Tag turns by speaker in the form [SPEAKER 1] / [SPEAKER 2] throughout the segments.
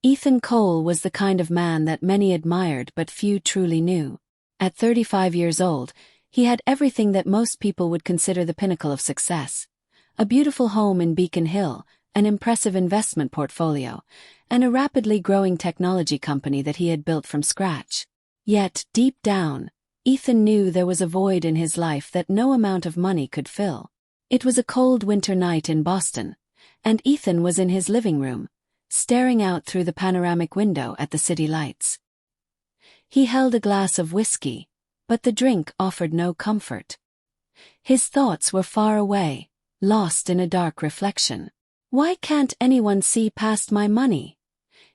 [SPEAKER 1] Ethan Cole was the kind of man that many admired but few truly knew. At 35 years old, he had everything that most people would consider the pinnacle of success. A beautiful home in Beacon Hill, an impressive investment portfolio, and a rapidly growing technology company that he had built from scratch. Yet, deep down, Ethan knew there was a void in his life that no amount of money could fill. It was a cold winter night in Boston, and Ethan was in his living room, staring out through the panoramic window at the city lights. He held a glass of whiskey, but the drink offered no comfort. His thoughts were far away, lost in a dark reflection. "Why can't anyone see past my money?"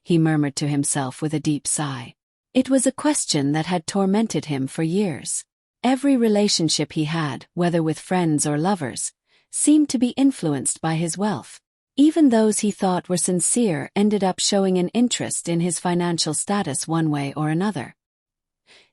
[SPEAKER 1] he murmured to himself with a deep sigh. It was a question that had tormented him for years. Every relationship he had, whether with friends or lovers, seemed to be influenced by his wealth. Even those he thought were sincere ended up showing an interest in his financial status one way or another.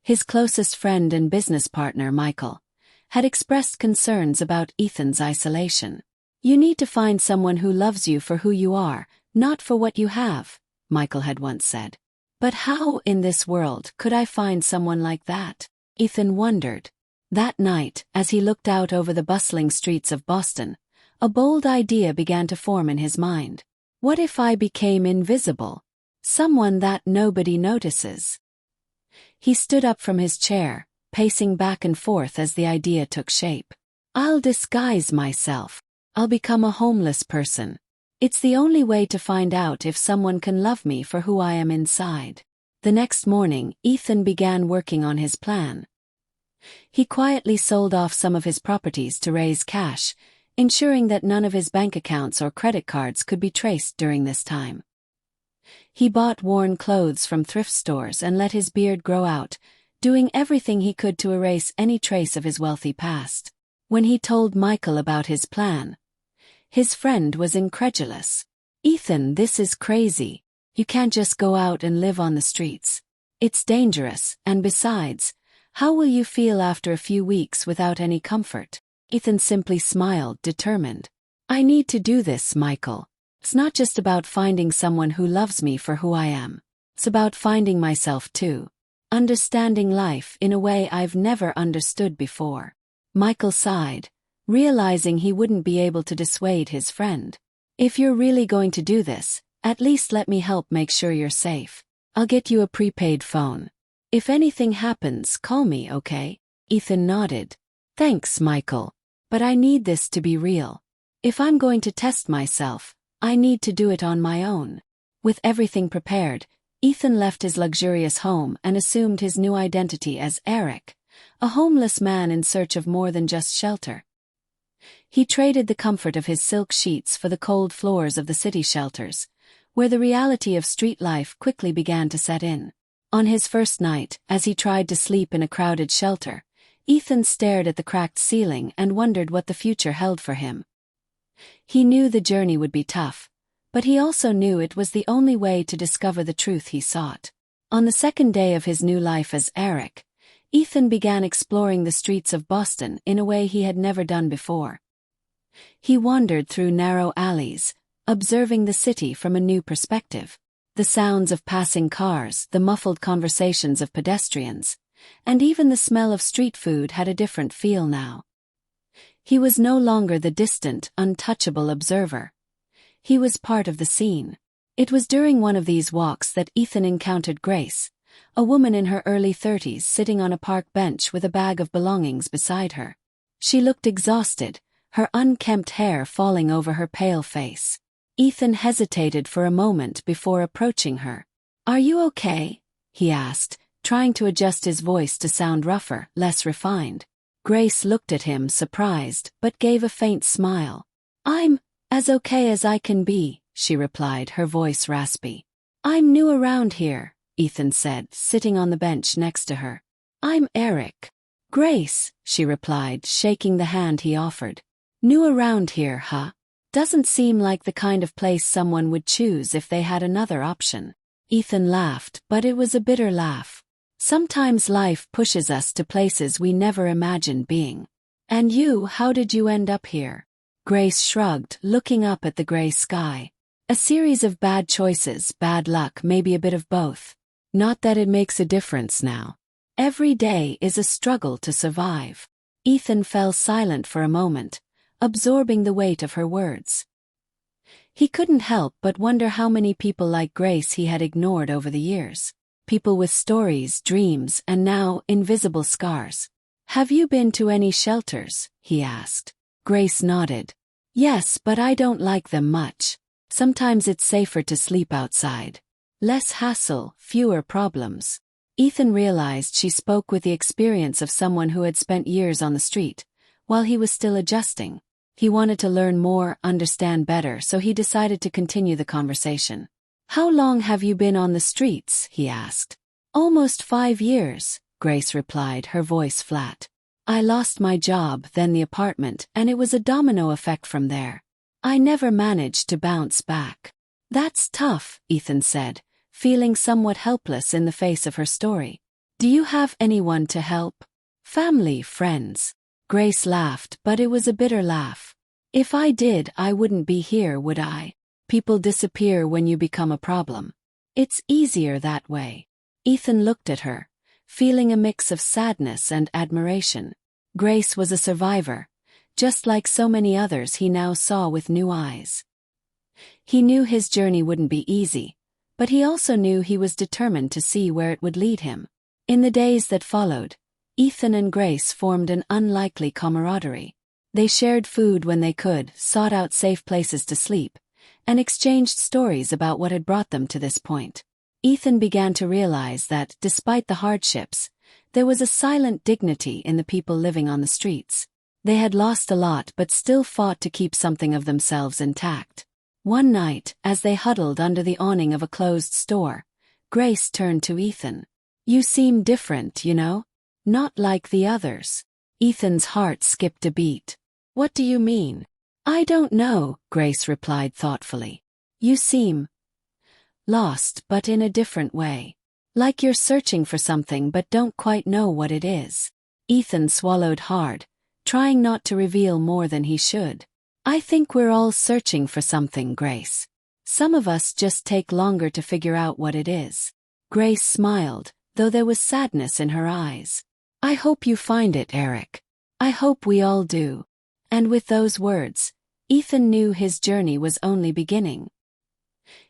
[SPEAKER 1] His closest friend and business partner, Michael, had expressed concerns about Ethan's isolation. "You need to find someone who loves you for who you are, not for what you have," Michael had once said. But how in this world could I find someone like that? Ethan wondered. That night, as he looked out over the bustling streets of Boston, a bold idea began to form in his mind. What if I became invisible? Someone that nobody notices. He stood up from his chair, pacing back and forth as the idea took shape. "I'll disguise myself. I'll become a homeless person. It's the only way to find out if someone can love me for who I am inside." The next morning, Ethan began working on his plan. He quietly sold off some of his properties to raise cash, ensuring that none of his bank accounts or credit cards could be traced during this time. He bought worn clothes from thrift stores and let his beard grow out, doing everything he could to erase any trace of his wealthy past. When he told Michael about his plan, his friend was incredulous. "Ethan, this is crazy. You can't just go out and live on the streets. It's dangerous, and besides, how will you feel after a few weeks without any comfort?" Ethan simply smiled, determined. "I need to do this, Michael. It's not just about finding someone who loves me for who I am. It's about finding myself too. Understanding life in a way I've never understood before." Michael sighed, realizing he wouldn't be able to dissuade his friend. "If you're really going to do this, at least let me help make sure you're safe. I'll get you a prepaid phone. If anything happens, call me, okay?" Ethan nodded. "Thanks, Michael. But I need this to be real. If I'm going to test myself, I need to do it on my own." With everything prepared, Ethan left his luxurious home and assumed his new identity as Eric, a homeless man in search of more than just shelter. He traded the comfort of his silk sheets for the cold floors of the city shelters, where the reality of street life quickly began to set in. On his first night, as he tried to sleep in a crowded shelter, Ethan stared at the cracked ceiling and wondered what the future held for him. He knew the journey would be tough, but he also knew it was the only way to discover the truth he sought. On the second day of his new life as Eric, Ethan began exploring the streets of Boston in a way he had never done before. He wandered through narrow alleys, observing the city from a new perspective. The sounds of passing cars, the muffled conversations of pedestrians, and even the smell of street food had a different feel now. He was no longer the distant, untouchable observer. He was part of the scene. It was during one of these walks that Ethan encountered Grace, a woman in her early 30s sitting on a park bench with a bag of belongings beside her. She looked exhausted, her unkempt hair falling over her pale face. Ethan hesitated for a moment before approaching her. "Are you okay?" he asked, trying to adjust his voice to sound rougher, less refined. Grace looked at him, surprised, but gave a faint smile. "I'm as okay as I can be," she replied, her voice raspy. "I'm new around here," Ethan said, sitting on the bench next to her. "I'm Eric." "Grace," she replied, shaking the hand he offered. "New around here, huh? Doesn't seem like the kind of place someone would choose if they had another option." Ethan laughed, but it was a bitter laugh. Sometimes life pushes us to places we never imagined being. "And you, how did you end up here?" Grace shrugged, looking up at the gray sky. A series of bad choices, bad luck, maybe a bit of both. Not that it makes a difference now. Every day is a struggle to survive. Ethan fell silent for a moment, absorbing the weight of her words. He couldn't help but wonder how many people like Grace he had ignored over the years. People with stories, dreams, and now invisible scars. "Have you been to any shelters?" he asked. Grace nodded. "Yes, but I don't like them much. Sometimes it's safer to sleep outside. Less hassle, fewer problems." Ethan realized she spoke with the experience of someone who had spent years on the street, while he was still adjusting. He wanted to learn more, understand better, so he decided to continue the conversation. "How long have you been on the streets?" he asked. "Almost 5 years," Grace replied, her voice flat. "I lost my job, then the apartment, and it was a domino effect from there. I never managed to bounce back." "That's tough," Ethan said, feeling somewhat helpless in the face of her story. "Do you have anyone to help? Family, friends?" Grace laughed, but it was a bitter laugh. "If I did, I wouldn't be here, would I? People disappear when you become a problem. It's easier that way." Ethan looked at her, feeling a mix of sadness and admiration. Grace was a survivor, just like so many others he now saw with new eyes. He knew his journey wouldn't be easy, but he also knew he was determined to see where it would lead him. In the days that followed, Ethan and Grace formed an unlikely camaraderie. They shared food when they could, sought out safe places to sleep, and exchanged stories about what had brought them to this point. Ethan began to realize that, despite the hardships, there was a silent dignity in the people living on the streets. They had lost a lot but still fought to keep something of themselves intact. One night, as they huddled under the awning of a closed store, Grace turned to Ethan. "You seem different, you know? Not like the others." Ethan's heart skipped a beat. "What do you mean?" "I don't know," Grace replied thoughtfully. "You seem lost, but in a different way. Like you're searching for something but don't quite know what it is." Ethan swallowed hard, trying not to reveal more than he should. "I think we're all searching for something, Grace. Some of us just take longer to figure out what it is." Grace smiled, though there was sadness in her eyes. "I hope you find it, Eric. I hope we all do." And with those words, Ethan knew his journey was only beginning.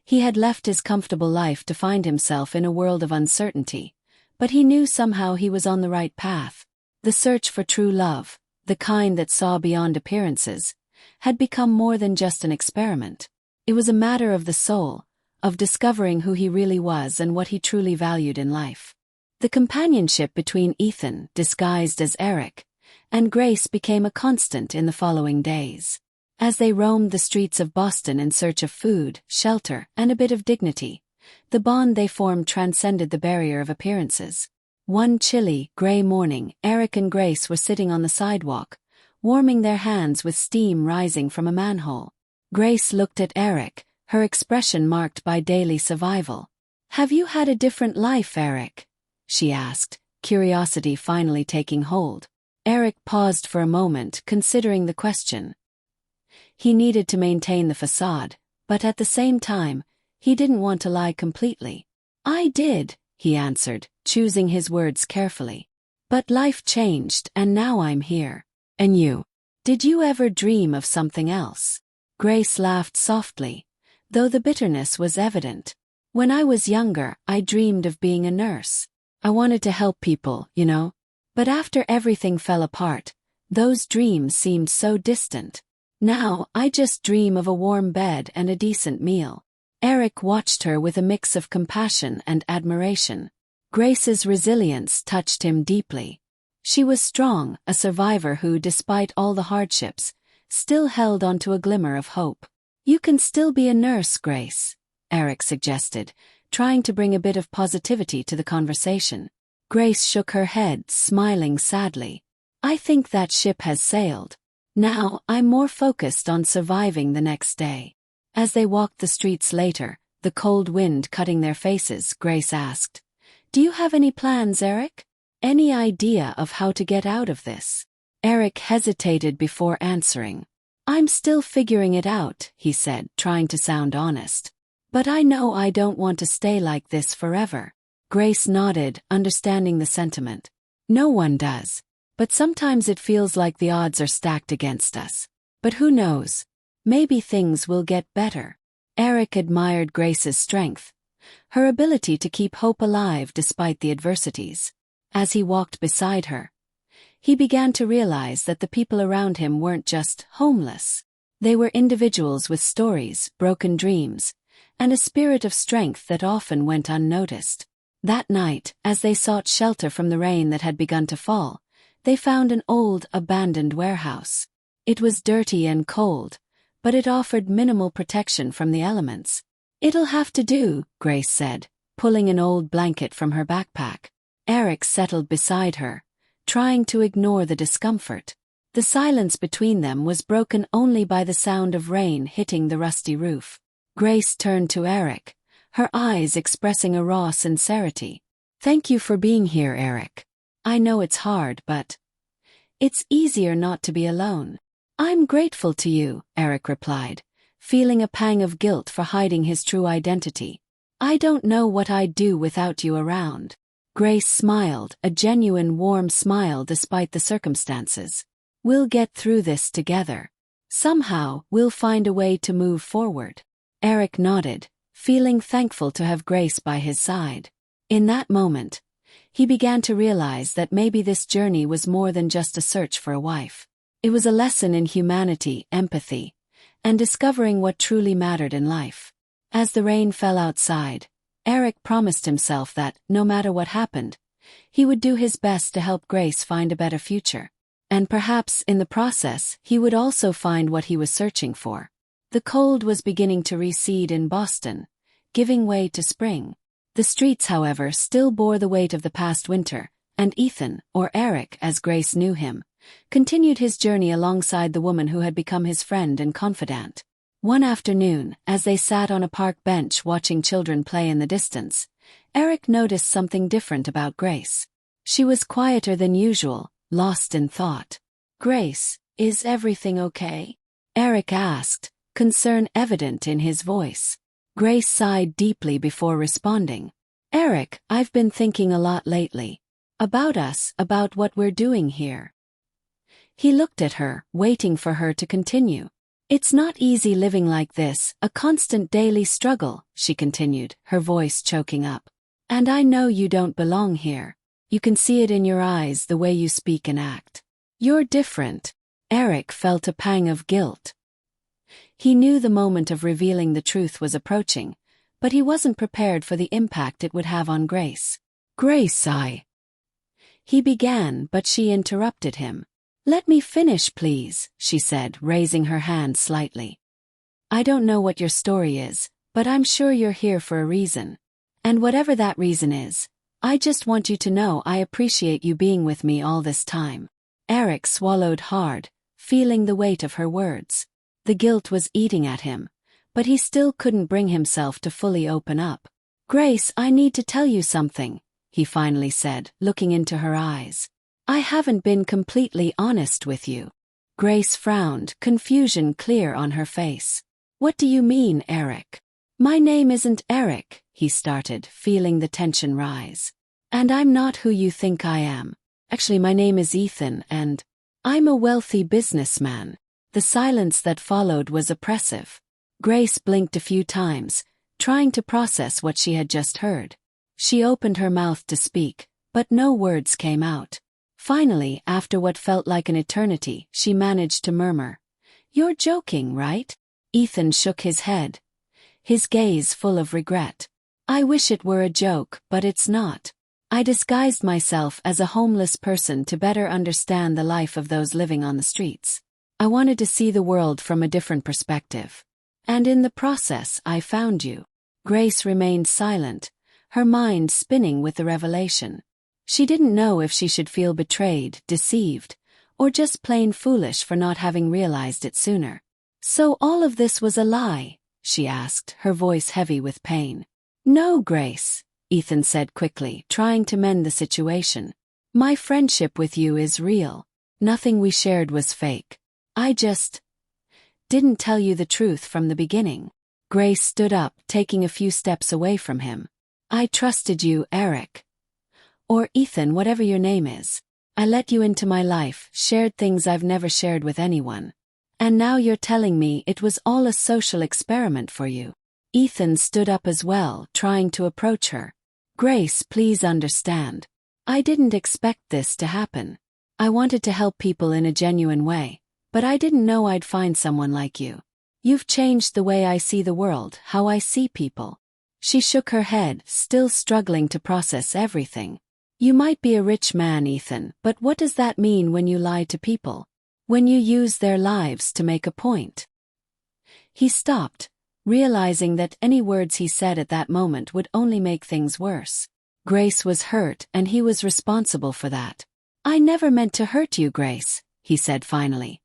[SPEAKER 1] He had left his comfortable life to find himself in a world of uncertainty, but he knew somehow he was on the right path. The search for true love, the kind that saw beyond appearances, had become more than just an experiment. It was a matter of the soul, of discovering who he really was and what he truly valued in life. The companionship between Ethan, disguised as Eric, and Grace became a constant in the following days. As they roamed the streets of Boston in search of food, shelter, and a bit of dignity, the bond they formed transcended the barrier of appearances. One chilly, gray morning, Eric and Grace were sitting on the sidewalk, warming their hands with steam rising from a manhole. Grace looked at Eric, her expression marked by daily survival. "Have you had a different life, Eric?" she asked, curiosity finally taking hold. Eric paused for a moment, considering the question. He needed to maintain the facade, but at the same time, he didn't want to lie completely. "I did," he answered, choosing his words carefully. "But life changed, and now I'm here. And you? Did you ever dream of something else?" Grace laughed softly, though the bitterness was evident. "When I was younger, I dreamed of being a nurse. I wanted to help people, you know. But after everything fell apart, those dreams seemed so distant. Now, I just dream of a warm bed and a decent meal." Eric watched her with a mix of compassion and admiration. Grace's resilience touched him deeply. She was strong, a survivor who, despite all the hardships, still held onto a glimmer of hope. "You can still be a nurse, Grace," Eric suggested, trying to bring a bit of positivity to the conversation. Grace shook her head, smiling sadly. "I think that ship has sailed. Now, I'm more focused on surviving the next day." As they walked the streets later, the cold wind cutting their faces, Grace asked, "Do you have any plans, Eric? Any idea of how to get out of this?" Eric hesitated before answering. I'm still figuring it out, he said, trying to sound honest. But I know I don't want to stay like this forever. Grace nodded, understanding the sentiment. No one does. But sometimes it feels like the odds are stacked against us. But who knows? Maybe things will get better. Eric admired Grace's strength, her ability to keep hope alive despite the adversities. As he walked beside her, he began to realize that the people around him weren't just homeless. They were individuals with stories, broken dreams, and a spirit of strength that often went unnoticed. That night, as they sought shelter from the rain that had begun to fall, they found an old, abandoned warehouse. It was dirty and cold, but it offered minimal protection from the elements. "It'll have to do," Grace said, pulling an old blanket from her backpack. Eric settled beside her, trying to ignore the discomfort. The silence between them was broken only by the sound of rain hitting the rusty roof. Grace turned to Eric, her eyes expressing a raw sincerity. "Thank you for being here, Eric. I know it's hard, but it's easier not to be alone." "I'm grateful to you," Eric replied, feeling a pang of guilt for hiding his true identity. "I don't know what I'd do without you around." Grace smiled, a genuine warm smile despite the circumstances. "We'll get through this together. Somehow, we'll find a way to move forward." Eric nodded, feeling thankful to have Grace by his side. In that moment, he began to realize that maybe this journey was more than just a search for a wife. It was a lesson in humanity, empathy, and discovering what truly mattered in life. As the rain fell outside, Eric promised himself that, no matter what happened, he would do his best to help Grace find a better future. And perhaps, in the process, he would also find what he was searching for. The cold was beginning to recede in Boston, giving way to spring. The streets, however, still bore the weight of the past winter, and Ethan, or Eric as Grace knew him, continued his journey alongside the woman who had become his friend and confidant. One afternoon, as they sat on a park bench watching children play in the distance, Eric noticed something different about Grace. She was quieter than usual, lost in thought. "Grace, is everything okay?" Eric asked, concern evident in his voice. Grace sighed deeply before responding. "Eric, I've been thinking a lot lately. About us, about what we're doing here." He looked at her, waiting for her to continue. "It's not easy living like this, a constant daily struggle," she continued, her voice choking up. "And I know you don't belong here. You can see it in your eyes, the way you speak and act. You're different." Eric felt a pang of guilt. He knew the moment of revealing the truth was approaching, but he wasn't prepared for the impact it would have on Grace. "Grace, He began, but she interrupted him. "Let me finish, please," she said, raising her hand slightly. "I don't know what your story is, but I'm sure you're here for a reason. And whatever that reason is, I just want you to know I appreciate you being with me all this time." Eric swallowed hard, feeling the weight of her words. The guilt was eating at him, but he still couldn't bring himself to fully open up. "Grace, I need to tell you something," he finally said, looking into her eyes. "I haven't been completely honest with you." Grace frowned, confusion clear on her face. "What do you mean, Eric?" "My name isn't Eric," he started, feeling the tension rise. "And I'm not who you think I am. Actually, my name is Ethan, and I'm a wealthy businessman." The silence that followed was oppressive. Grace blinked a few times, trying to process what she had just heard. She opened her mouth to speak, but no words came out. Finally, after what felt like an eternity, she managed to murmur, "You're joking, right?" Ethan shook his head, his gaze full of regret. "I wish it were a joke, but it's not. I disguised myself as a homeless person to better understand the life of those living on the streets. I wanted to see the world from a different perspective. And in the process, I found you." Grace remained silent, her mind spinning with the revelation. She didn't know if she should feel betrayed, deceived, or just plain foolish for not having realized it sooner. "So all of this was a lie?" she asked, her voice heavy with pain. "No, Grace," Ethan said quickly, trying to mend the situation. "My friendship with you is real. Nothing we shared was fake. I just didn't tell you the truth from the beginning. Grace stood up, taking a few steps away from him. I trusted you, Eric. Or Ethan, whatever your name is. I let you into my life, shared things I've never shared with anyone. And now you're telling me it was all a social experiment for you. Ethan stood up as well, trying to approach her. Grace, please understand. I didn't expect this to happen. I wanted to help people in a genuine way, but I didn't know I'd find someone like you. You've changed the way I see the world, how I see people. She shook her head, still struggling to process everything. You might be a rich man, Ethan, but what does that mean when you lie to people? When you use their lives to make a point? He stopped, realizing that any words he said at that moment would only make things worse. Grace was hurt, and he was responsible for that. I never meant to hurt you, Grace, he said finally.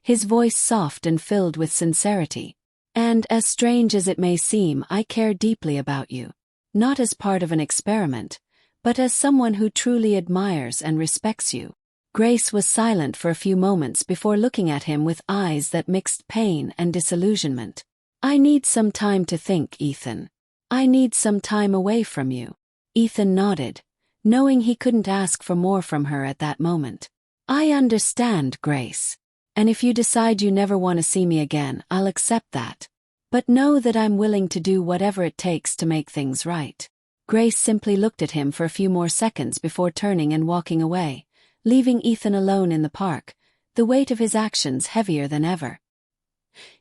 [SPEAKER 1] His voice soft and filled with sincerity. And, as strange as it may seem, I care deeply about you. Not as part of an experiment, but as someone who truly admires and respects you. Grace was silent for a few moments before looking at him with eyes that mixed pain and disillusionment. I need some time to think, Ethan. I need some time away from you. Ethan nodded, knowing he couldn't ask for more from her at that moment. I understand, Grace. And if you decide you never want to see me again, I'll accept that. But know that I'm willing to do whatever it takes to make things right. Grace simply looked at him for a few more seconds before turning and walking away, leaving Ethan alone in the park, the weight of his actions heavier than ever.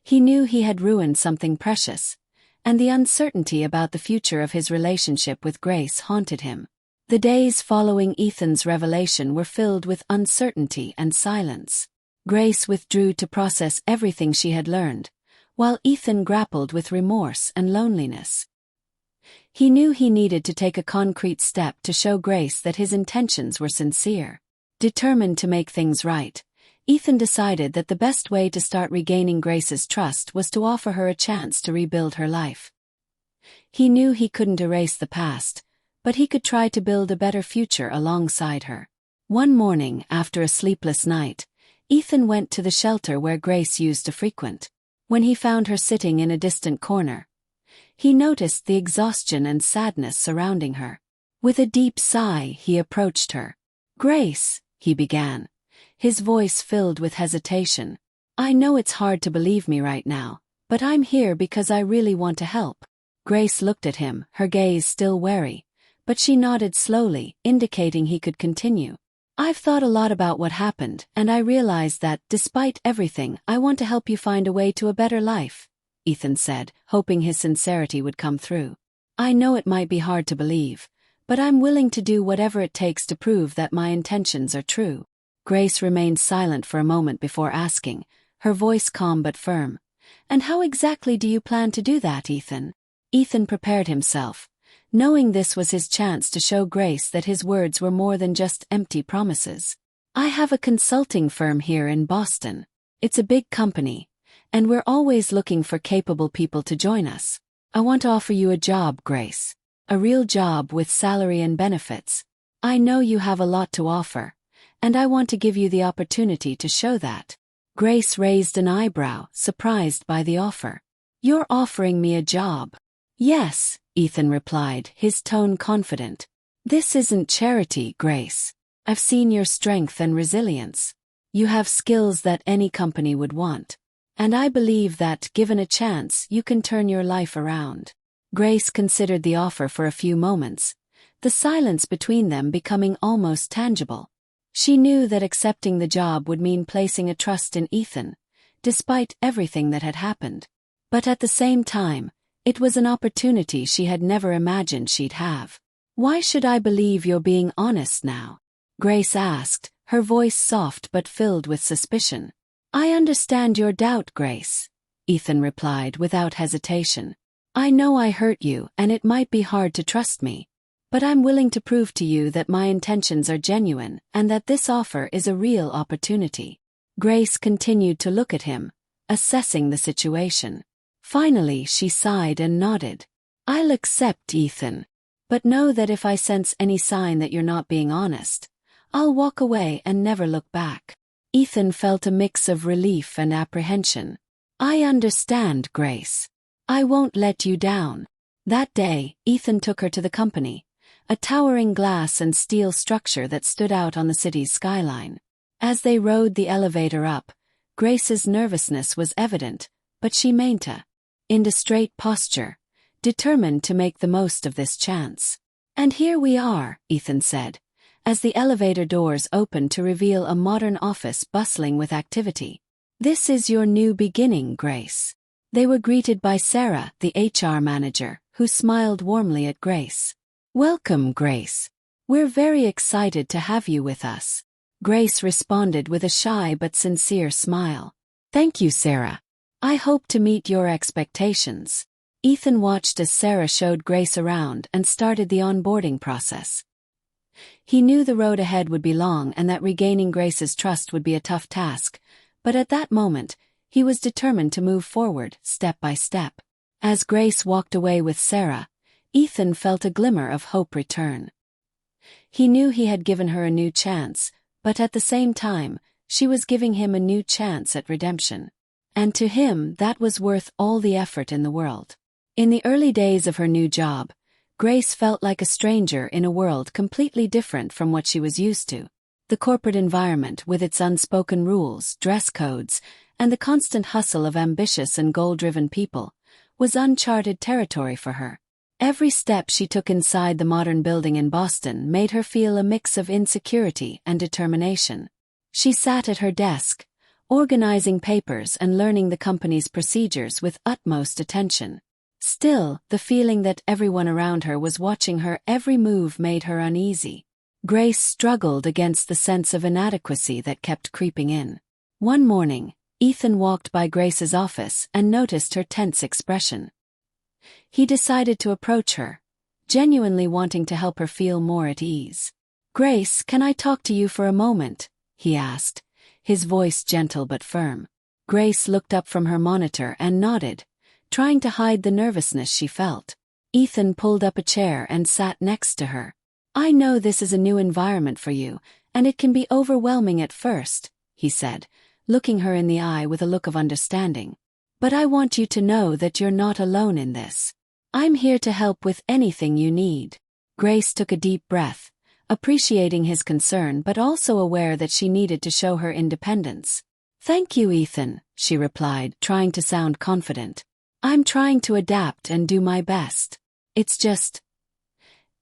[SPEAKER 1] He knew he had ruined something precious, and the uncertainty about the future of his relationship with Grace haunted him. The days following Ethan's revelation were filled with uncertainty and silence. Grace withdrew to process everything she had learned, while Ethan grappled with remorse and loneliness. He knew he needed to take a concrete step to show Grace that his intentions were sincere. Determined to make things right, Ethan decided that the best way to start regaining Grace's trust was to offer her a chance to rebuild her life. He knew he couldn't erase the past, but he could try to build a better future alongside her. One morning, after a sleepless night, Ethan went to the shelter where Grace used to frequent. When he found her sitting in a distant corner, he noticed the exhaustion and sadness surrounding her. With a deep sigh, he approached her. Grace, he began, his voice filled with hesitation. I know it's hard to believe me right now, but I'm here because I really want to help. Grace looked at him, her gaze still wary, but she nodded slowly, indicating he could continue. I've thought a lot about what happened, and I realized that, despite everything, I want to help you find a way to a better life, Ethan said, hoping his sincerity would come through. I know it might be hard to believe, but I'm willing to do whatever it takes to prove that my intentions are true. Grace remained silent for a moment before asking, her voice calm but firm. And how exactly do you plan to do that, Ethan? Ethan prepared himself, knowing this was his chance to show Grace that his words were more than just empty promises. I have a consulting firm here in Boston. It's a big company, and we're always looking for capable people to join us. I want to offer you a job, Grace. A real job with salary and benefits. I know you have a lot to offer, and I want to give you the opportunity to show that. Grace raised an eyebrow, surprised by the offer. You're offering me a job? Yes, Ethan replied, his tone confident. This isn't charity, Grace. I've seen your strength and resilience. You have skills that any company would want. And I believe that, given a chance, you can turn your life around. Grace considered the offer for a few moments, the silence between them becoming almost tangible. She knew that accepting the job would mean placing a trust in Ethan, despite everything that had happened. But at the same time, it was an opportunity she had never imagined she'd have. Why should I believe you're being honest now? Grace asked, her voice soft but filled with suspicion. I understand your doubt, Grace, Ethan replied without hesitation. I know I hurt you and it might be hard to trust me. But I'm willing to prove to you that my intentions are genuine and that this offer is a real opportunity. Grace continued to look at him, assessing the situation. Finally, she sighed and nodded. I'll accept, Ethan. But know that if I sense any sign that you're not being honest, I'll walk away and never look back. Ethan felt a mix of relief and apprehension. I understand, Grace. I won't let you down. That day, Ethan took her to the company, a towering glass and steel structure that stood out on the city's skyline. As they rode the elevator up, Grace's nervousness was evident, but she maintained a straight posture, determined to make the most of this chance. And here we are, Ethan said, as the elevator doors opened to reveal a modern office bustling with activity. This is your new beginning, Grace. They were greeted by Sarah, the HR manager, who smiled warmly at Grace. Welcome, Grace. We're very excited to have you with us. Grace responded with a shy but sincere smile. Thank you, Sarah. I hope to meet your expectations. Ethan watched as Sarah showed Grace around and started the onboarding process. He knew the road ahead would be long and that regaining Grace's trust would be a tough task, but at that moment, he was determined to move forward, step by step. As Grace walked away with Sarah, Ethan felt a glimmer of hope return. He knew he had given her a new chance, but at the same time, she was giving him a new chance at redemption. And to him, that was worth all the effort in the world. In the early days of her new job, Grace felt like a stranger in a world completely different from what she was used to. The corporate environment, with its unspoken rules, dress codes, and the constant hustle of ambitious and goal-driven people, was uncharted territory for her. Every step she took inside the modern building in Boston made her feel a mix of insecurity and determination. She sat at her desk, organizing papers and learning the company's procedures with utmost attention. Still, the feeling that everyone around her was watching her every move made her uneasy. Grace struggled against the sense of inadequacy that kept creeping in. One morning, Ethan walked by Grace's office and noticed her tense expression. He decided to approach her, genuinely wanting to help her feel more at ease. Grace, can I talk to you for a moment? He asked, his voice gentle but firm. Grace looked up from her monitor and nodded, trying to hide the nervousness she felt. Ethan pulled up a chair and sat next to her. I know this is a new environment for you, and it can be overwhelming at first, he said, looking her in the eye with a look of understanding. But I want you to know that you're not alone in this. I'm here to help with anything you need. Grace took a deep breath, appreciating his concern but also aware that she needed to show her independence. Thank you, Ethan, she replied, trying to sound confident. I'm trying to adapt and do my best. It's just,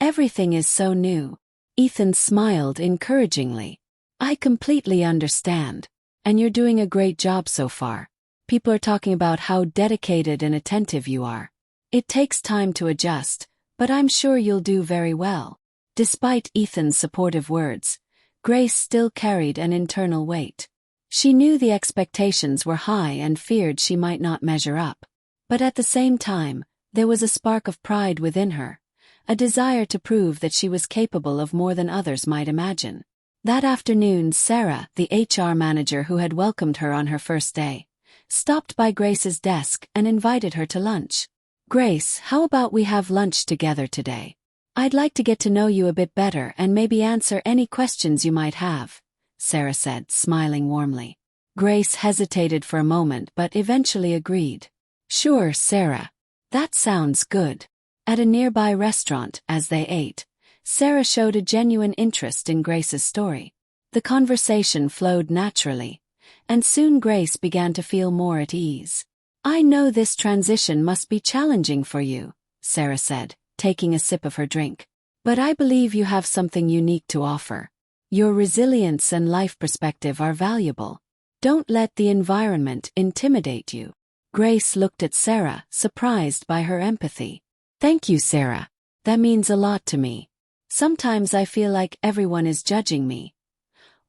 [SPEAKER 1] everything is so new. Ethan smiled encouragingly. I completely understand. And you're doing a great job so far. People are talking about how dedicated and attentive you are. It takes time to adjust, but I'm sure you'll do very well. Despite Ethan's supportive words, Grace still carried an internal weight. She knew the expectations were high and feared she might not measure up. But at the same time, there was a spark of pride within her, a desire to prove that she was capable of more than others might imagine. That afternoon, Sarah, the HR manager who had welcomed her on her first day, stopped by Grace's desk and invited her to lunch. Grace, how about we have lunch together today? I'd like to get to know you a bit better and maybe answer any questions you might have, Sarah said, smiling warmly. Grace hesitated for a moment but eventually agreed. Sure, Sarah. That sounds good. At a nearby restaurant, as they ate, Sarah showed a genuine interest in Grace's story. The conversation flowed naturally, and soon Grace began to feel more at ease. I know this transition must be challenging for you, Sarah said, taking a sip of her drink. But I believe you have something unique to offer. Your resilience and life perspective are valuable. Don't let the environment intimidate you. Grace looked at Sarah, surprised by her empathy. Thank you, Sarah. That means a lot to me. Sometimes I feel like everyone is judging me.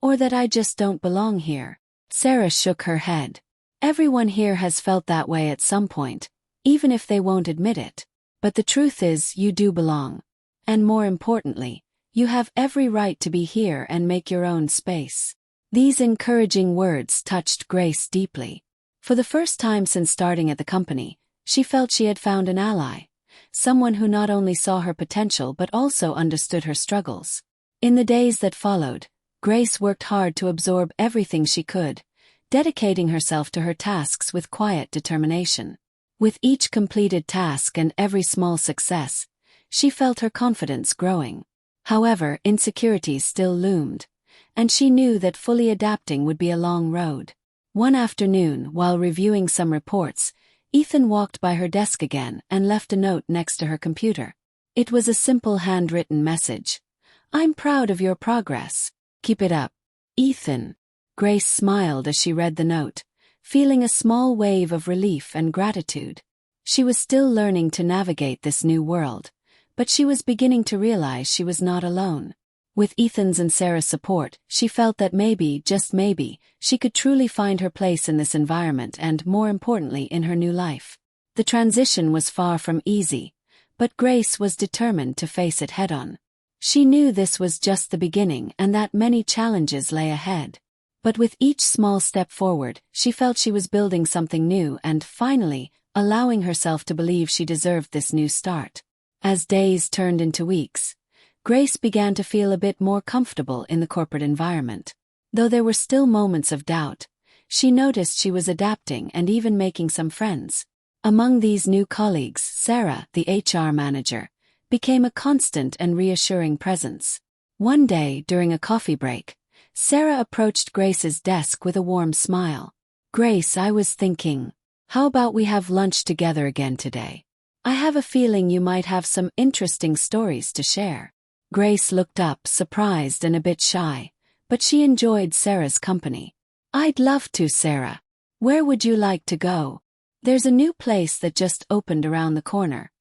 [SPEAKER 1] Or that I just don't belong here. Sarah shook her head. Everyone here has felt that way at some point, even if they won't admit it. But the truth is, you do belong. And more importantly, you have every right to be here and make your own space. These encouraging words touched Grace deeply. For the first time since starting at the company, she felt she had found an ally. Someone who not only saw her potential but also understood her struggles. In the days that followed, Grace worked hard to absorb everything she could, dedicating herself to her tasks with quiet determination. With each completed task and every small success, she felt her confidence growing. However, insecurities still loomed, and she knew that fully adapting would be a long road. One afternoon, while reviewing some reports, Ethan walked by her desk again and left a note next to her computer. It was a simple handwritten message. "I'm proud of your progress. Keep it up, Ethan." Grace smiled as she read the note, feeling a small wave of relief and gratitude. She was still learning to navigate this new world, but she was beginning to realize she was not alone. With Ethan's and Sarah's support, she felt that maybe, just maybe, she could truly find her place in this environment and, more importantly, in her new life. The transition was far from easy, but Grace was determined to face it head-on. She knew this was just the beginning and that many challenges lay ahead. But with each small step forward, she felt she was building something new and, finally, allowing herself to believe she deserved this new start. As days turned into weeks, Grace began to feel a bit more comfortable in the corporate environment. Though there were still moments of doubt, she noticed she was adapting and even making some friends. Among these new colleagues, Sarah, the HR manager, became a constant and reassuring presence. One day, during a coffee break, Sarah approached Grace's desk with a warm smile. "Grace, I was thinking, how about we have lunch together again today? I have a feeling you might have some interesting stories to share." Grace looked up, surprised and a bit shy, but she enjoyed Sarah's company. "I'd love to, Sarah. Where would you like to go? There's a new place that just opened around the corner.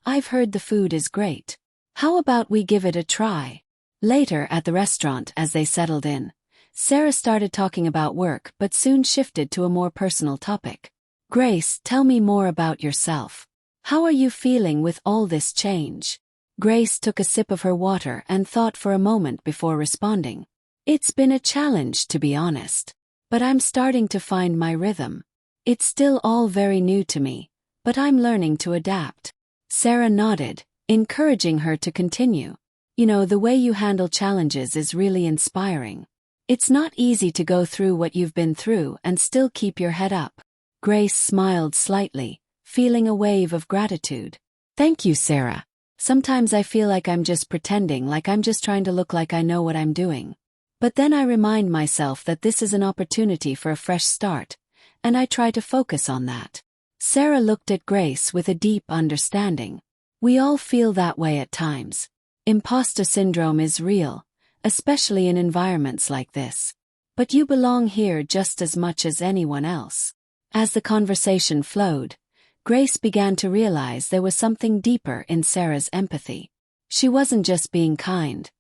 [SPEAKER 1] I've heard the food is great. How about we give it a try?" Later at the restaurant, as they settled in, Sarah started talking about work but soon shifted to a more personal topic. "Grace, tell me more about yourself. How are you feeling with all this change?" Grace took a sip of her water and thought for a moment before responding. "It's been a challenge, to be honest. But I'm starting to find my rhythm. It's still all very new to me, but I'm learning to adapt." Sarah nodded, encouraging her to continue. "You know, the way you handle challenges is really inspiring. It's not easy to go through what you've been through and still keep your head up." Grace smiled slightly, feeling a wave of gratitude. "Thank you, Sarah. Sometimes I feel like I'm just pretending, like I'm just trying to look like I know what I'm doing. But then I remind myself that this is an opportunity for a fresh start, and I try to focus on that." Sarah looked at Grace with a deep understanding. We all feel that way at times. Imposter syndrome is real, especially in environments like this. But you belong here just as much as anyone else. As the conversation flowed, Grace began to realize there was something deeper in Sarah's empathy. She wasn't just being kind.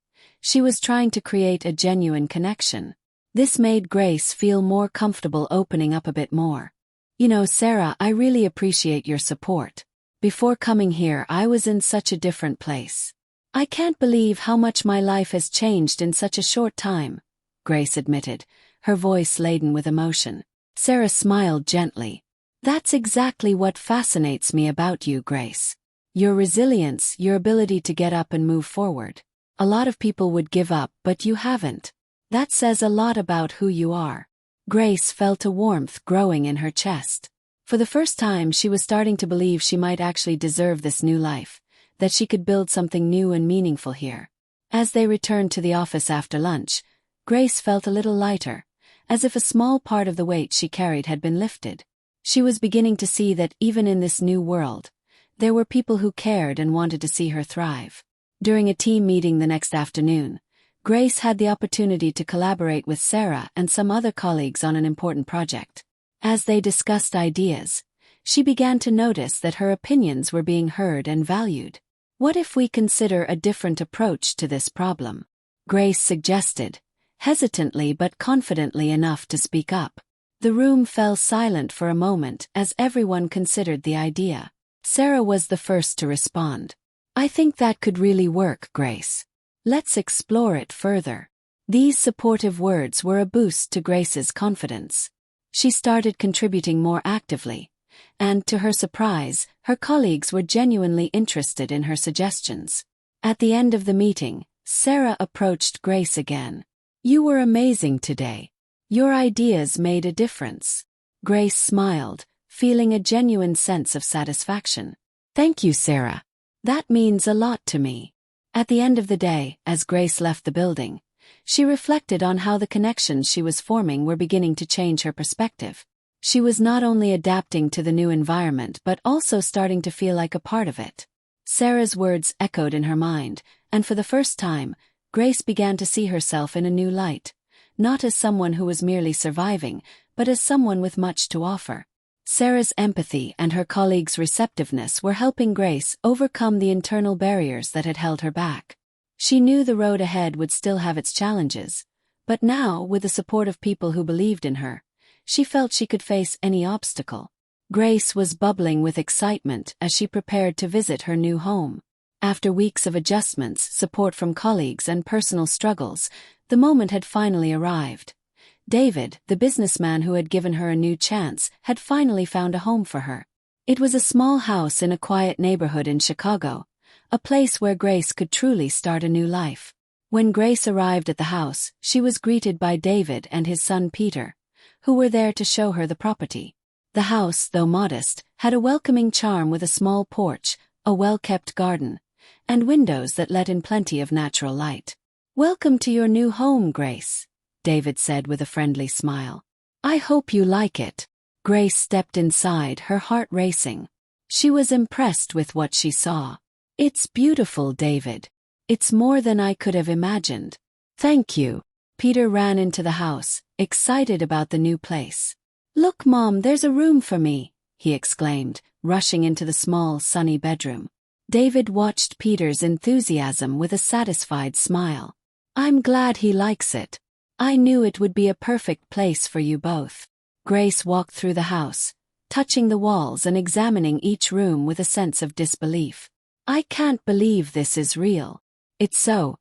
[SPEAKER 1] She was trying to create a genuine connection. This made Grace feel more comfortable opening up a bit more. "You know, Sarah, I really appreciate your support. Before coming here, I was in such a different place. I can't believe how much my life has changed in such a short time," Grace admitted, her voice laden with emotion. Sarah smiled gently. "That's exactly what fascinates me about you, Grace. Your resilience, your ability to get up and move forward. A lot of people would give up, but you haven't. That says a lot about who you are." Grace felt a warmth growing in her chest. For the first time, she was starting to believe she might actually deserve this new life, that she could build something new and meaningful here. As they returned to the office after lunch, Grace felt a little lighter, as if a small part of the weight she carried had been lifted. She was beginning to see that even in this new world, there were people who cared and wanted to see her thrive. During a team meeting the next afternoon, Grace had the opportunity to collaborate with Sarah and some other colleagues on an important project. As they discussed ideas, she began to notice that her opinions were being heard and valued. "What if we consider a different approach to this problem?" Grace suggested, hesitantly but confidently enough to speak up. The room fell silent for a moment as everyone considered the idea. Sarah was the first to respond. "I think that could really work, Grace. Let's explore it further." These supportive words were a boost to Grace's confidence. She started contributing more actively, and, to her surprise, her colleagues were genuinely interested in her suggestions. At the end of the meeting, Sarah approached Grace again. "You were amazing today. Your ideas made a difference. Grace smiled, feeling a genuine sense of satisfaction. Thank you, Sarah. That means a lot to me. At the end of the day, as Grace left the building, she reflected on how the connections she was forming were beginning to change her perspective. She was not only adapting to the new environment but also starting to feel like a part of it. Sarah's words echoed in her mind, and for the first time, Grace began to see herself in a new light, not as someone who was merely surviving, but as someone with much to offer. Sarah's empathy and her colleagues' receptiveness were helping Grace overcome the internal barriers that had held her back. She knew the road ahead would still have its challenges, but now, with the support of people who believed in her, she felt she could face any obstacle. Grace was bubbling with excitement as she prepared to visit her new home. After weeks of adjustments, support from colleagues, and personal struggles, the moment had finally arrived. David, the businessman who had given her a new chance, had finally found a home for her. It was a small house in a quiet neighborhood in Chicago, a place where Grace could truly start a new life. When Grace arrived at the house, she was greeted by David and his son Peter, who were there to show her the property. The house, though modest, had a welcoming charm with a small porch, a well-kept garden, and windows that let in plenty of natural light. "Welcome to your new home, Grace," David said with a friendly smile. "I hope you like it." Grace stepped inside, her heart racing. She was impressed with what she saw. "It's beautiful, David. It's more than I could have imagined." "Thank you." Peter ran into the house, excited about the new place. "Look, Mom, there's a room for me," he exclaimed, rushing into the small, sunny bedroom. David watched Peter's enthusiasm with a satisfied smile. "I'm glad he likes it. I knew it would be a perfect place for you both." Grace walked through the house, touching the walls and examining each room with a sense of disbelief. "I can't believe this is real. It's so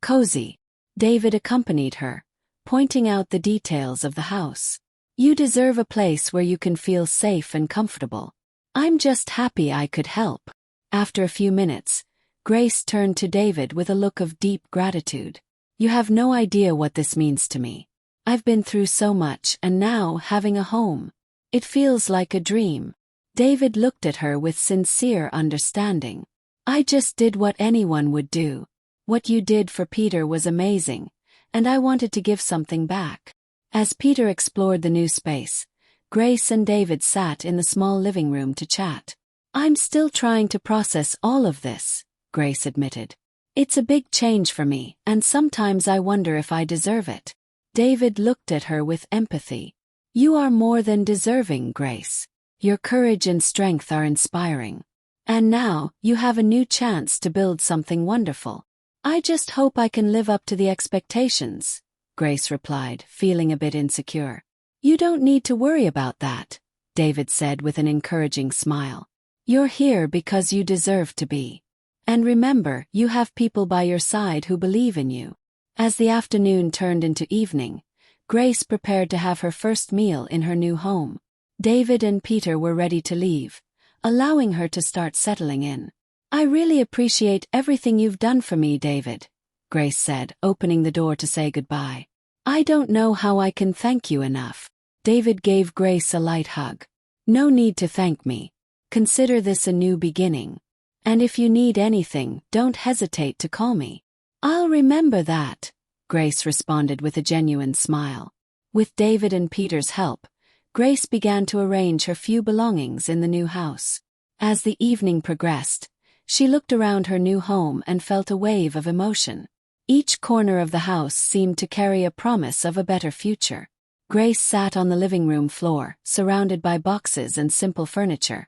[SPEAKER 1] cozy." David accompanied her, pointing out the details of the house. "You deserve a place where you can feel safe and comfortable. I'm just happy I could help." After a few minutes, Grace turned to David with a look of deep gratitude. "You have no idea what this means to me. I've been through so much, and now, having a home, it feels like a dream." David looked at her with sincere understanding. "I just did what anyone would do. What you did for Peter was amazing, and I wanted to give something back." As Peter explored the new space, Grace and David sat in the small living room to chat. "I'm still trying to process all of this," Grace admitted. "It's a big change for me, and sometimes I wonder if I deserve it." David looked at her with empathy. "You are more than deserving, Grace. Your courage and strength are inspiring. And now, you have a new chance to build something wonderful. I just hope I can live up to the expectations," Grace replied, feeling a bit insecure. "You don't need to worry about that," David said with an encouraging smile. "You're here because you deserve to be. And remember, you have people by your side who believe in you." As the afternoon turned into evening, Grace prepared to have her first meal in her new home. David and Peter were ready to leave, allowing her to start settling in. "I really appreciate everything you've done for me, David," Grace said, opening the door to say goodbye. "I don't know how I can thank you enough." David gave Grace a light hug. "No need to thank me. Consider this a new beginning. And if you need anything, don't hesitate to call me." "I'll remember that," Grace responded with a genuine smile. With David and Peter's help, Grace began to arrange her few belongings in the new house. As the evening progressed, she looked around her new home and felt a wave of emotion. Each corner of the house seemed to carry a promise of a better future. Grace sat on the living room floor, surrounded by boxes and simple furniture,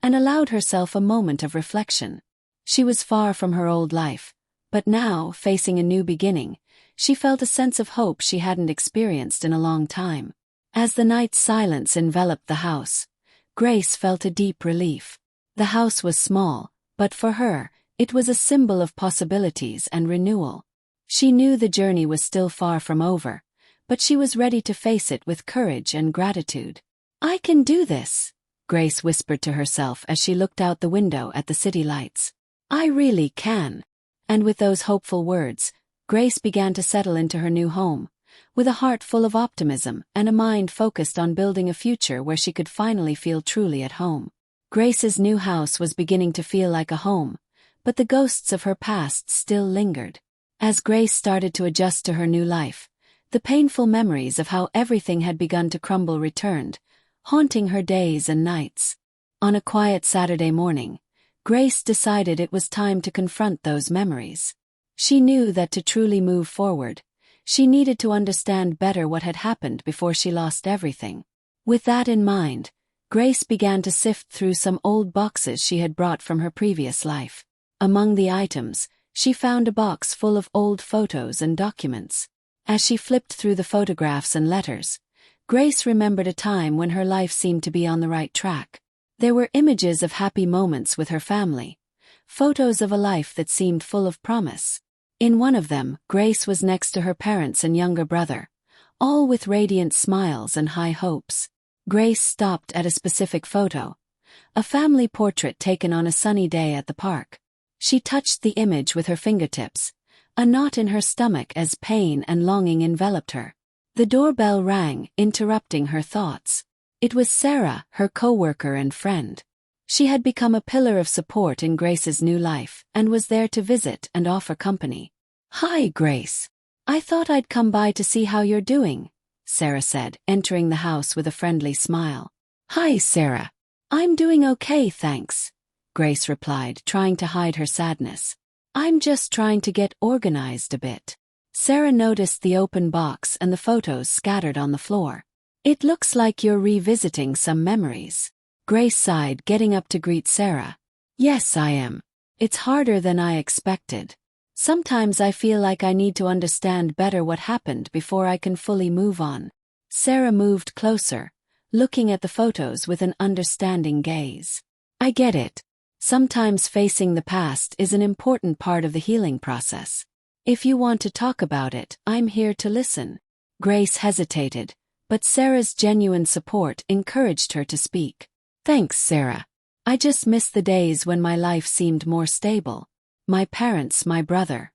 [SPEAKER 1] and allowed herself a moment of reflection. She was far from her old life, but now, facing a new beginning, she felt a sense of hope she hadn't experienced in a long time. As the night's silence enveloped the house, Grace felt a deep relief. The house was small, but for her, it was a symbol of possibilities and renewal. She knew the journey was still far from over, but she was ready to face it with courage and gratitude. "I can do this," Grace whispered to herself as she looked out the window at the city lights. "I really can." And with those hopeful words, Grace began to settle into her new home, with a heart full of optimism and a mind focused on building a future where she could finally feel truly at home. Grace's new house was beginning to feel like a home, but the ghosts of her past still lingered. As Grace started to adjust to her new life, the painful memories of how everything had begun to crumble returned, haunting her days and nights. On a quiet Saturday morning, Grace decided it was time to confront those memories. She knew that to truly move forward, she needed to understand better what had happened before she lost everything. With that in mind, Grace began to sift through some old boxes she had brought from her previous life. Among the items, she found a box full of old photos and documents. As she flipped through the photographs and letters, Grace remembered a time when her life seemed to be on the right track. There were images of happy moments with her family, photos of a life that seemed full of promise. In one of them, Grace was next to her parents and younger brother, all with radiant smiles and high hopes. Grace stopped at a specific photo, a family portrait taken on a sunny day at the park. She touched the image with her fingertips, a knot in her stomach as pain and longing enveloped her. The doorbell rang, interrupting her thoughts. It was Sarah, her co-worker and friend. She had become a pillar of support in Grace's new life and was there to visit and offer company. "Hi, Grace. I thought I'd come by to see how you're doing," Sarah said, entering the house with a friendly smile. "Hi, Sarah. I'm doing okay, thanks," Grace replied, trying to hide her sadness. "I'm just trying to get organized a bit." Sarah noticed the open box and the photos scattered on the floor. "It looks like you're revisiting some memories." Grace sighed, getting up to greet Sarah. "Yes, I am. It's harder than I expected. Sometimes I feel like I need to understand better what happened before I can fully move on." Sarah moved closer, looking at the photos with an understanding gaze. "I get it. Sometimes facing the past is an important part of the healing process. If you want to talk about it, I'm here to listen." Grace hesitated, but Sarah's genuine support encouraged her to speak. "Thanks, Sarah. I just miss the days when my life seemed more stable. My parents, my brother.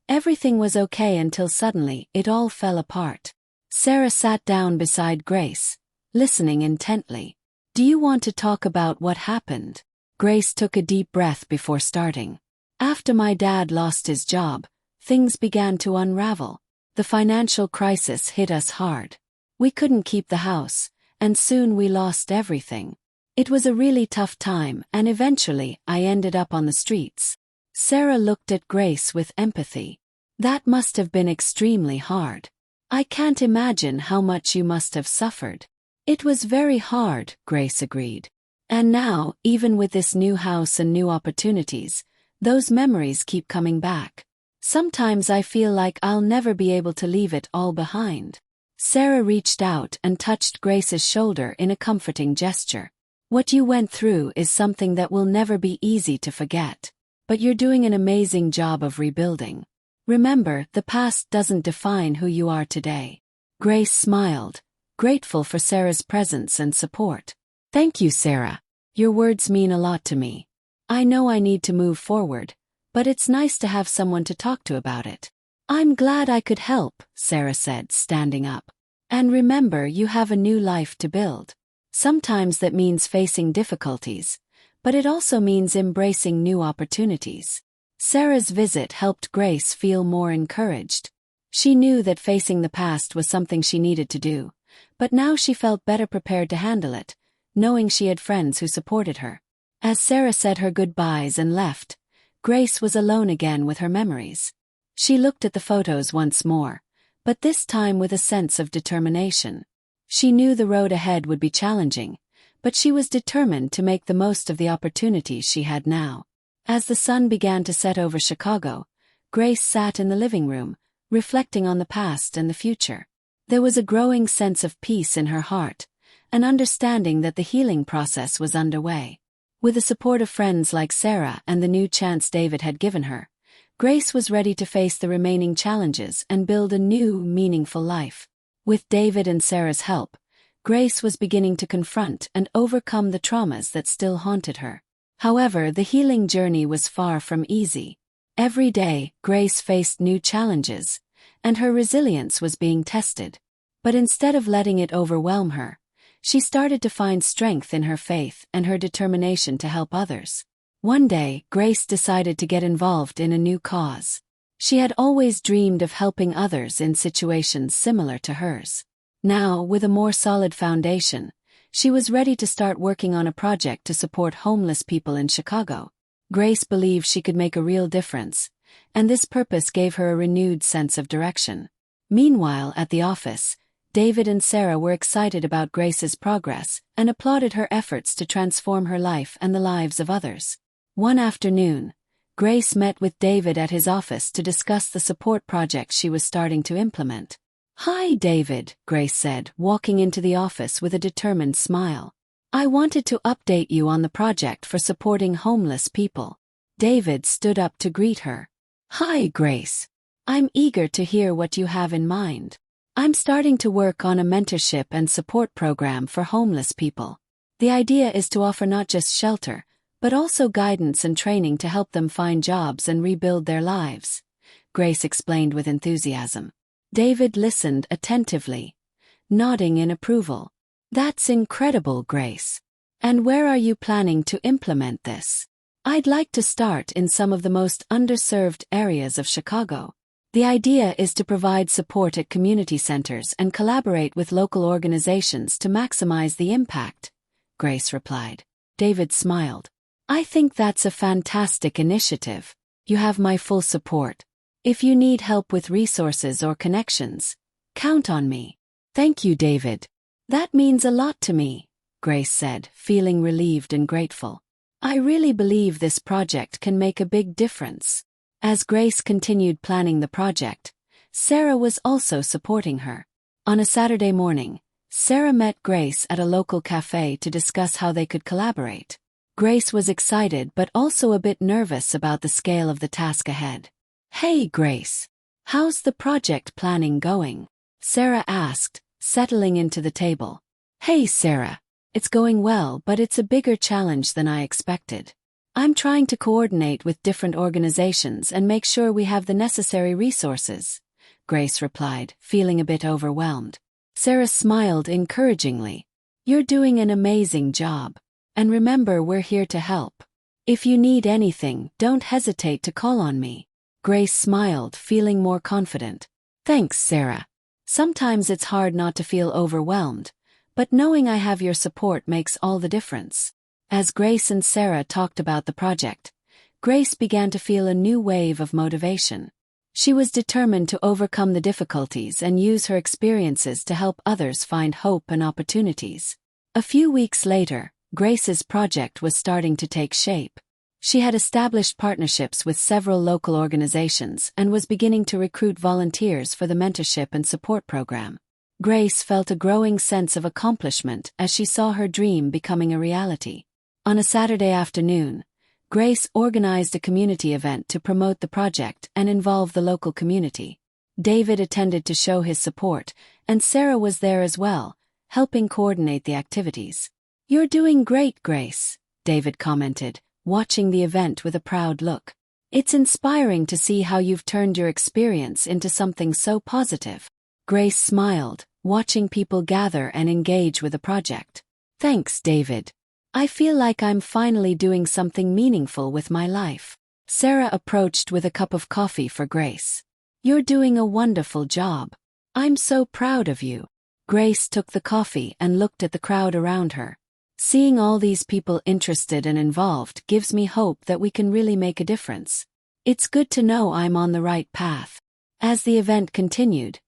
[SPEAKER 1] Everything was okay until suddenly it all fell apart." Sarah sat down beside Grace, listening intently. "Do you want to talk about what happened?" Grace took a deep breath before starting. "After my dad lost his job, things began to unravel. The financial crisis hit us hard. We couldn't keep the house, and soon we lost everything. It was a really tough time, and eventually I ended up on the streets." Sarah looked at Grace with empathy. "That must have been extremely hard. I can't imagine how much you must have suffered." "It was very hard," Grace agreed. "And now, even with this new house and new opportunities, those memories keep coming back. Sometimes I feel like I'll never be able to leave it all behind." Sarah reached out and touched Grace's shoulder in a comforting gesture. "What you went through is something that will never be easy to forget. But you're doing an amazing job of rebuilding. Remember, the past doesn't define who you are today." Grace smiled, grateful for Sarah's presence and support. "Thank you, Sarah. Your words mean a lot to me. I know I need to move forward, but it's nice to have someone to talk to about it." "I'm glad I could help," Sarah said, standing up. "And remember, you have a new life to build. Sometimes that means facing difficulties, but it also means embracing new opportunities." Sarah's visit helped Grace feel more encouraged. She knew that facing the past was something she needed to do, but now she felt better prepared to handle it, knowing she had friends who supported her. As Sarah said her goodbyes and left, Grace was alone again with her memories. She looked at the photos once more, but this time with a sense of determination. She knew the road ahead would be challenging, but she was determined to make the most of the opportunities she had now. As the sun began to set over Chicago, Grace sat in the living room, reflecting on the past and the future. There was a growing sense of peace in her heart, an understanding that the healing process was underway. With the support of friends like Sarah and the new chance David had given her, Grace was ready to face the remaining challenges and build a new, meaningful life. With David and Sarah's help, Grace was beginning to confront and overcome the traumas that still haunted her. However, the healing journey was far from easy. Every day, Grace faced new challenges, and her resilience was being tested. But instead of letting it overwhelm her, she started to find strength in her faith and her determination to help others. One day, Grace decided to get involved in a new cause. She had always dreamed of helping others in situations similar to hers. Now, with a more solid foundation, she was ready to start working on a project to support homeless people in Chicago. Grace believed she could make a real difference, and this purpose gave her a renewed sense of direction. Meanwhile, at the office, David and Sarah were excited about Grace's progress and applauded her efforts to transform her life and the lives of others. One afternoon, Grace met with David at his office to discuss the support project she was starting to implement. "Hi, David," Grace said, walking into the office with a determined smile. "I wanted to update you on the project for supporting homeless people." David stood up to greet her. "Hi, Grace. I'm eager to hear what you have in mind. I'm starting to work on a mentorship and support program for homeless people. The idea is to offer not just shelter, but also guidance and training to help them find jobs and rebuild their lives," Grace explained with enthusiasm. David listened attentively, nodding in approval. "That's incredible, Grace. And where are you planning to implement this?" "I'd like to start in some of the most underserved areas of Chicago. The idea is to provide support at community centers and collaborate with local organizations to maximize the impact," Grace replied. David smiled. "I think that's a fantastic initiative. You have my full support. If you need help with resources or connections, count on me." "Thank you, David. That means a lot to me," Grace said, feeling relieved and grateful. "I really believe this project can make a big difference." As Grace continued planning the project, Sarah was also supporting her. On a Saturday morning, Sarah met Grace at a local cafe to discuss how they could collaborate. Grace was excited but also a bit nervous about the scale of the task ahead. "Hey, Grace. How's the project planning going?" Sarah asked, settling into the table. "Hey, Sarah. It's going well, but it's a bigger challenge than I expected. I'm trying to coordinate with different organizations and make sure we have the necessary resources," Grace replied, feeling a bit overwhelmed. Sarah smiled encouragingly. "You're doing an amazing job. And remember, we're here to help. If you need anything, don't hesitate to call on me." Grace smiled, feeling more confident. "Thanks, Sarah. Sometimes it's hard not to feel overwhelmed, but knowing I have your support makes all the difference." As Grace and Sarah talked about the project, Grace began to feel a new wave of motivation. She was determined to overcome the difficulties and use her experiences to help others find hope and opportunities. A few weeks later, Grace's project was starting to take shape. She had established partnerships with several local organizations and was beginning to recruit volunteers for the mentorship and support program. Grace felt a growing sense of accomplishment as she saw her dream becoming a reality. On a Saturday afternoon, Grace organized a community event to promote the project and involve the local community. David attended to show his support, and Sarah was there as well, helping coordinate the activities. "You're doing great, Grace," David commented, watching the event with a proud look. "It's inspiring to see how you've turned your experience into something so positive." Grace smiled, watching people gather and engage with the project. "Thanks, David. I feel like I'm finally doing something meaningful with my life." Sarah approached with a cup of coffee for Grace. "You're doing a wonderful job. I'm so proud of you." Grace took the coffee and looked at the crowd around her. "Seeing all these people interested and involved gives me hope that we can really make a difference. It's good to know I'm on the right path." As the event continued,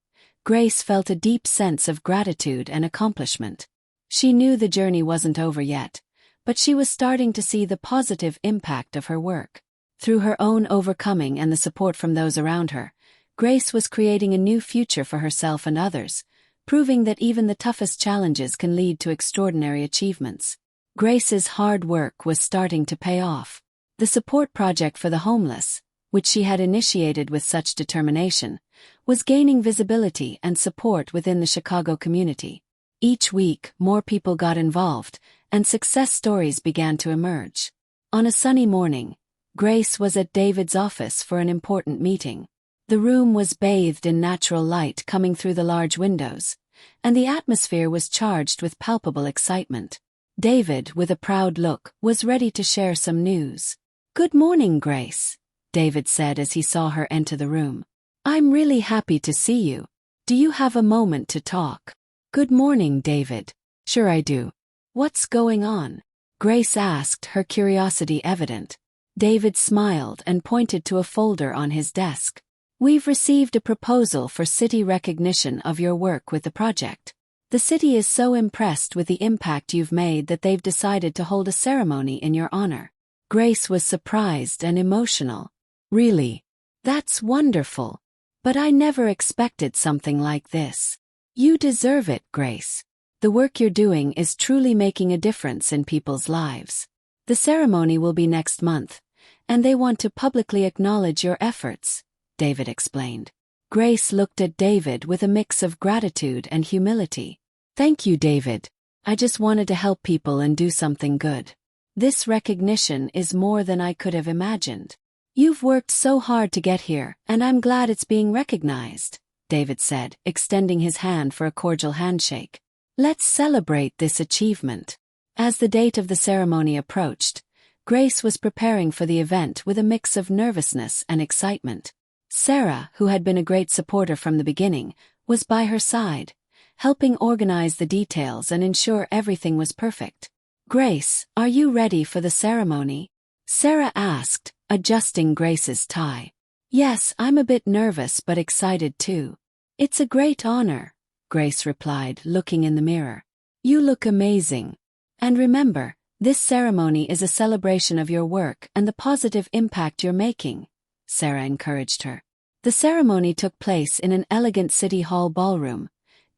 [SPEAKER 1] Grace felt a deep sense of gratitude and accomplishment. She knew the journey wasn't over yet, but she was starting to see the positive impact of her work. Through her own overcoming and the support from those around her, Grace was creating a new future for herself and others, proving that even the toughest challenges can lead to extraordinary achievements. Grace's hard work was starting to pay off. The support project for the homeless, which she had initiated with such determination, was gaining visibility and support within the Chicago community. Each week, more people got involved, and success stories began to emerge. On a sunny morning, Grace was at David's office for an important meeting. The room was bathed in natural light coming through the large windows, and the atmosphere was charged with palpable excitement. David, with a proud look, was ready to share some news. "Good morning, Grace," David said as he saw her enter the room. "I'm really happy to see you. Do you have a moment to talk?" "Good morning, David. Sure I do. What's going on?" Grace asked, her curiosity evident. David smiled and pointed to a folder on his desk. "We've received a proposal for city recognition of your work with the project. The city is so impressed with the impact you've made that they've decided to hold a ceremony in your honor." Grace was surprised and emotional. "Really? That's wonderful. But I never expected something like this." "You deserve it, Grace. The work you're doing is truly making a difference in people's lives. The ceremony will be next month, and they want to publicly acknowledge your efforts," David explained. Grace looked at David with a mix of gratitude and humility. "Thank you, David. I just wanted to help people and do something good. This recognition is more than I could have imagined. You've worked so hard to get here, and I'm glad it's being recognized," David said, extending his hand for a cordial handshake. "Let's celebrate this achievement." As the date of the ceremony approached, Grace was preparing for the event with a mix of nervousness and excitement. Sarah, who had been a great supporter from the beginning, was by her side, helping organize the details and ensure everything was perfect. "Grace, are you ready for the ceremony?" Sarah asked, adjusting Grace's tie. "Yes, I'm a bit nervous but excited too." "It's a great honor," Grace replied, looking in the mirror. "You look amazing. And remember, this ceremony is a celebration of your work and the positive impact you're making," Sarah encouraged her. The ceremony took place in an elegant City Hall ballroom,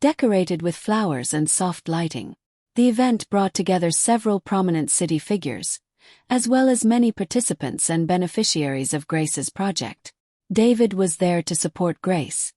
[SPEAKER 1] decorated with flowers and soft lighting. The event brought together several prominent city figures, as well as many participants and beneficiaries of Grace's project. David was there to support Grace,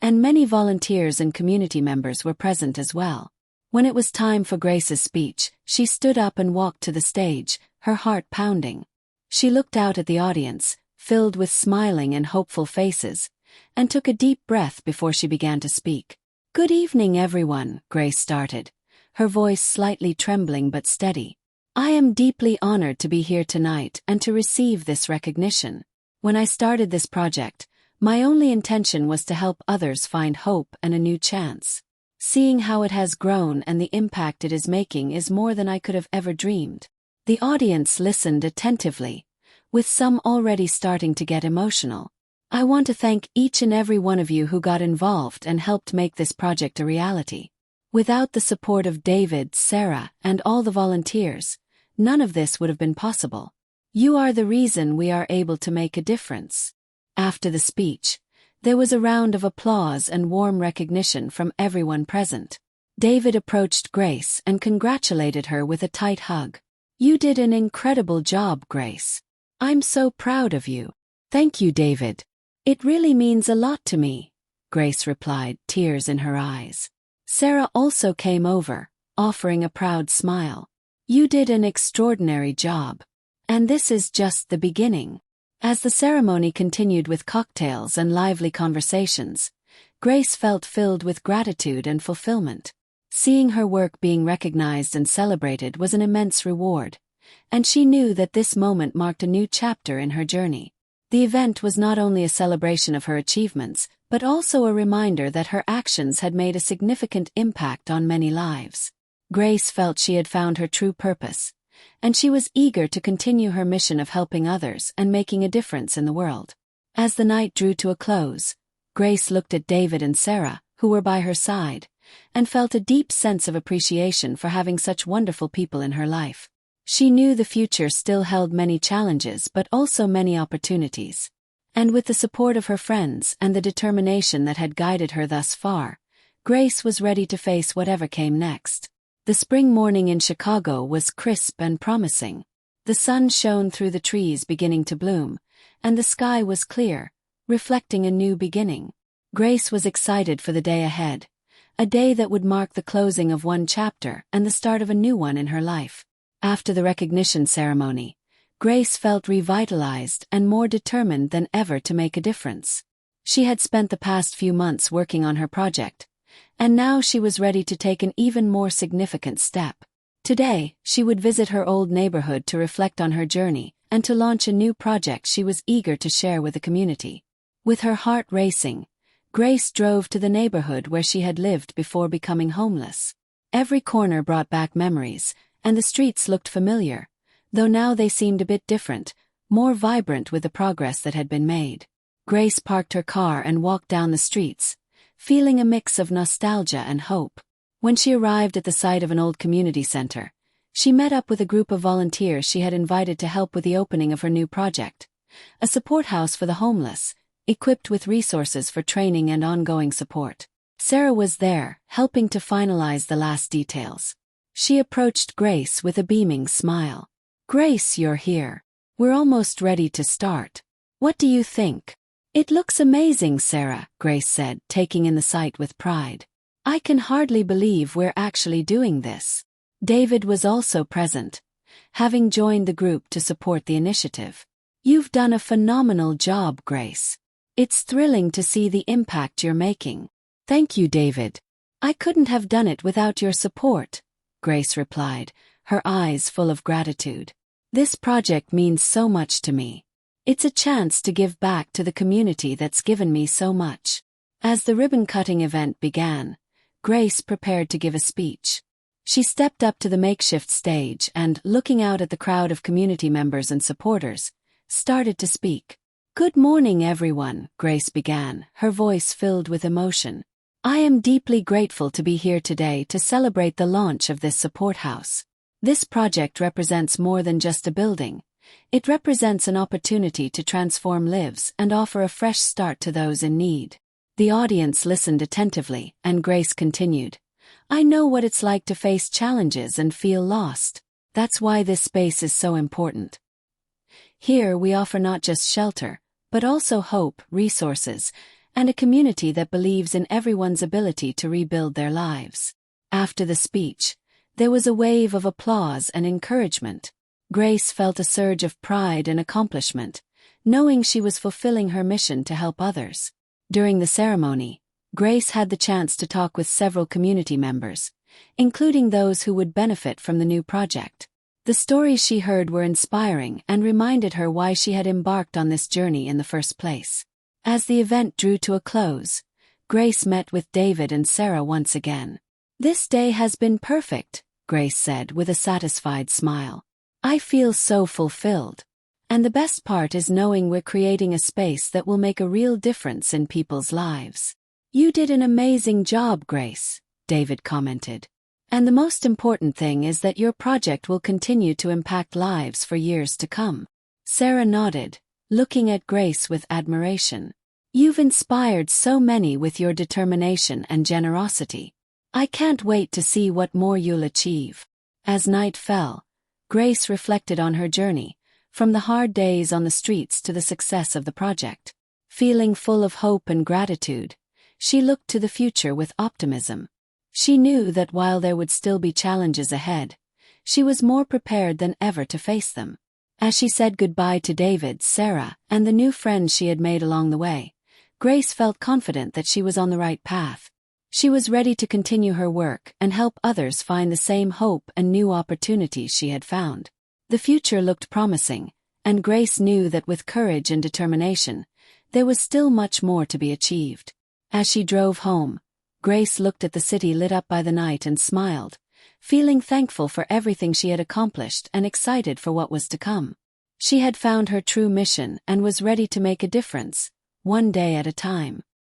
[SPEAKER 1] and many volunteers and community members were present as well. When it was time for Grace's speech, she stood up and walked to the stage, her heart pounding. She looked out at the audience, filled with smiling and hopeful faces, and took a deep breath before she began to speak. "Good evening, everyone," Grace started, her voice slightly trembling but steady. "I am deeply honored to be here tonight and to receive this recognition. When I started this project, my only intention was to help others find hope and a new chance. Seeing how it has grown and the impact it is making is more than I could have ever dreamed." The audience listened attentively, with some already starting to get emotional. "I want to thank each and every one of you who got involved and helped make this project a reality. Without the support of David, Sarah, and all the volunteers, none of this would have been possible. You are the reason we are able to make a difference." After the speech, there was a round of applause and warm recognition from everyone present. David approached Grace and congratulated her with a tight hug. "You did an incredible job, Grace. I'm so proud of you." "Thank you, David. It really means a lot to me," Grace replied, tears in her eyes. Sarah also came over, offering a proud smile. "You did an extraordinary job. And this is just the beginning." As the ceremony continued with cocktails and lively conversations, Grace felt filled with gratitude and fulfillment. Seeing her work being recognized and celebrated was an immense reward, and she knew that this moment marked a new chapter in her journey. The event was not only a celebration of her achievements, but also a reminder that her actions had made a significant impact on many lives. Grace felt she had found her true purpose, and she was eager to continue her mission of helping others and making a difference in the world. As the night drew to a close, Grace looked at David and Sarah, who were by her side, and felt a deep sense of appreciation for having such wonderful people in her life. She knew the future still held many challenges but also many opportunities. And with the support of her friends and the determination that had guided her thus far, Grace was ready to face whatever came next. The spring morning in Chicago was crisp and promising. The sun shone through the trees beginning to bloom, and the sky was clear, reflecting a new beginning. Grace was excited for the day ahead, a day that would mark the closing of one chapter and the start of a new one in her life. After the recognition ceremony, Grace felt revitalized and more determined than ever to make a difference. She had spent the past few months working on her project, and now she was ready to take an even more significant step. Today, she would visit her old neighborhood to reflect on her journey and to launch a new project she was eager to share with the community. With her heart racing, Grace drove to the neighborhood where she had lived before becoming homeless. Every corner brought back memories, and the streets looked familiar, though now they seemed a bit different, more vibrant with the progress that had been made. Grace parked her car and walked down the streets, feeling a mix of nostalgia and hope. When she arrived at the site of an old community center, she met up with a group of volunteers she had invited to help with the opening of her new project, a support house for the homeless, equipped with resources for training and ongoing support. Sarah was there, helping to finalize the last details. She approached Grace with a beaming smile. "Grace, you're here. We're almost ready to start. What do you think?" "It looks amazing, Sarah," Grace said, taking in the site with pride. "I can hardly believe we're actually doing this." David was also present, having joined the group to support the initiative. "You've done a phenomenal job, Grace. It's thrilling to see the impact you're making." "Thank you, David. I couldn't have done it without your support," Grace replied, her eyes full of gratitude. "This project means so much to me. It's a chance to give back to the community that's given me so much." As the ribbon-cutting event began, Grace prepared to give a speech. She stepped up to the makeshift stage and, looking out at the crowd of community members and supporters, started to speak. "Good morning, everyone," Grace began, her voice filled with emotion. "I am deeply grateful to be here today to celebrate the launch of this support house. This project represents more than just a building. It represents an opportunity to transform lives and offer a fresh start to those in need." The audience listened attentively, and Grace continued. "I know what it's like to face challenges and feel lost. That's why this space is so important. Here we offer not just shelter, but also hope, resources, and a community that believes in everyone's ability to rebuild their lives." After the speech, there was a wave of applause and encouragement. Grace felt a surge of pride and accomplishment, knowing she was fulfilling her mission to help others. During the ceremony, Grace had the chance to talk with several community members, including those who would benefit from the new project. The stories she heard were inspiring and reminded her why she had embarked on this journey in the first place. As the event drew to a close, Grace met with David and Sarah once again. "This day has been perfect," Grace said with a satisfied smile. "I feel so fulfilled. And the best part is knowing we're creating a space that will make a real difference in people's lives." "You did an amazing job, Grace," David commented. "And the most important thing is that your project will continue to impact lives for years to come." Sarah nodded, looking at Grace with admiration. "You've inspired so many with your determination and generosity. I can't wait to see what more you'll achieve." As night fell, Grace reflected on her journey, from the hard days on the streets to the success of the project. Feeling full of hope and gratitude, she looked to the future with optimism. She knew that while there would still be challenges ahead, she was more prepared than ever to face them. As she said goodbye to David, Sarah, and the new friends she had made along the way, Grace felt confident that she was on the right path. She was ready to continue her work and help others find the same hope and new opportunities she had found. The future looked promising, and Grace knew that with courage and determination, there was still much more to be achieved. As she drove home, Grace looked at the city lit up by the night and smiled, feeling thankful for everything she had accomplished and excited for what was to come. She had found her true mission and was ready to make a difference, one day at a time.